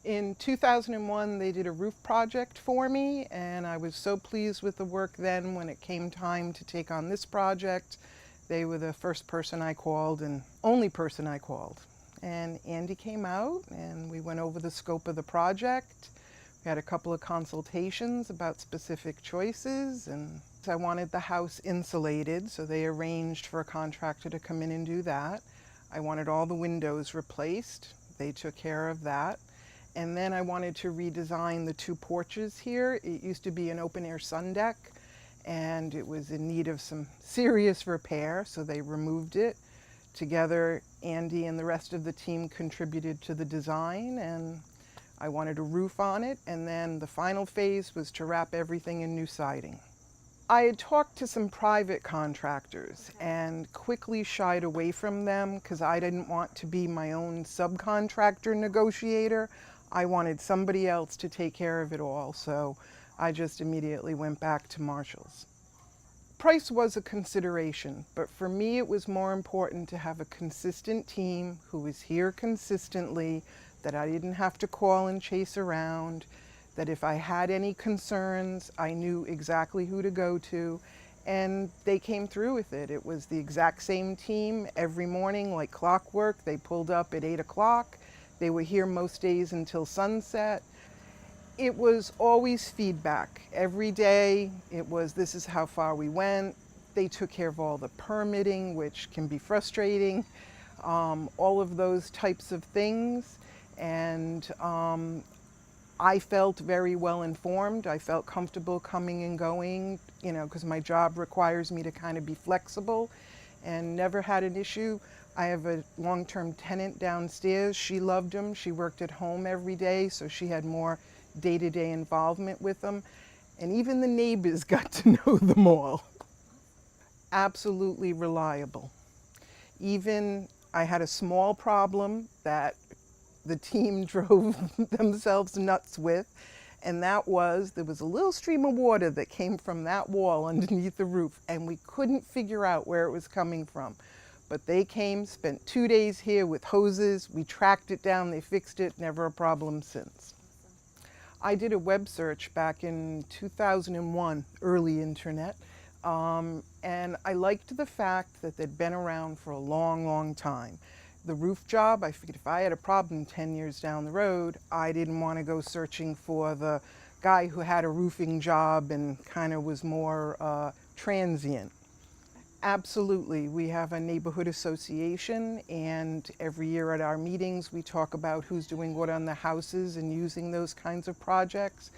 In 2001, they did a roof project for me, and I was so pleased with the work then. When it came time to take on this project, they were the first person I called and only person I called. And Andy came out and we went over the scope of the project. We had a couple of consultations about specific choices, and I wanted the house insulated, so they arranged for a contractor to come in and do that. I wanted all the windows replaced. They took care of that. And then I wanted to redesign the two porches here. It used to be an open air sun deck, and it was in need of some serious repair, so they removed it. Together, Andy and the rest of the team contributed to the design, and I wanted a roof on it, and then the final phase was to wrap everything in new siding. I had talked to some private contractors and quickly shied away from them because I didn't want to be my own subcontractor negotiator. I wanted somebody else to take care of it all, so I just immediately went back to Marshall's. Price was a consideration, but for me it was more important to have a consistent team who was here consistently, that I didn't have to call and chase around, that if I had any concerns, I knew exactly who to go to, and they came through with it. It was the exact same team every morning, like clockwork. They pulled up at 8 o'clock. They were here most days until sunset. It was always feedback. Every day it was, this is how far we went. They took care of all the permitting, which can be frustrating, all of those types of things. And I felt very well informed. I felt comfortable coming and going, because my job requires me to kind of be flexible, and never had an issue. I have a long-term tenant downstairs. She loved him. She worked at home every day, so she had more day-to-day involvement with them. And even the neighbors got to know them all. Absolutely reliable. Even I had a small problem that the team drove themselves nuts with, and that was, there was a little stream of water that came from that wall underneath the roof, and we couldn't figure out where it was coming from. But they came, spent 2 days here with hoses, we tracked it down, they fixed it, never a problem since. I did a web search back in 2001, early internet, and I liked the fact that they'd been around for a long, long time. The roof job, I figured if I had a problem 10 years down the road, I didn't want to go searching for the guy who had a roofing job and kind of was more transient. Absolutely. We have a neighborhood association, and every year at our meetings we talk about who's doing what on the houses and using those kinds of projects,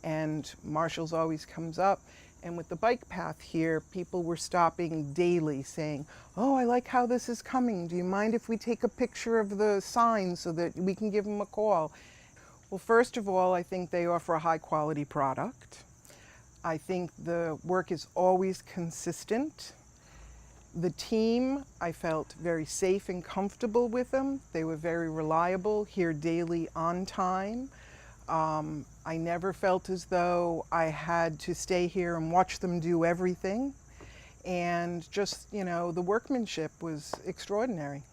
and Marshall's always comes up. And with the bike path here, people were stopping daily saying, oh, I like how this is coming. Do you mind if we take a picture of the sign so that we can give them a call? Well, first of all, I think they offer a high quality product. I think the work is always consistent. The team, I felt very safe and comfortable with them. They were very reliable, here daily on time. I never felt as though I had to stay here and watch them do everything. And just, the workmanship was extraordinary.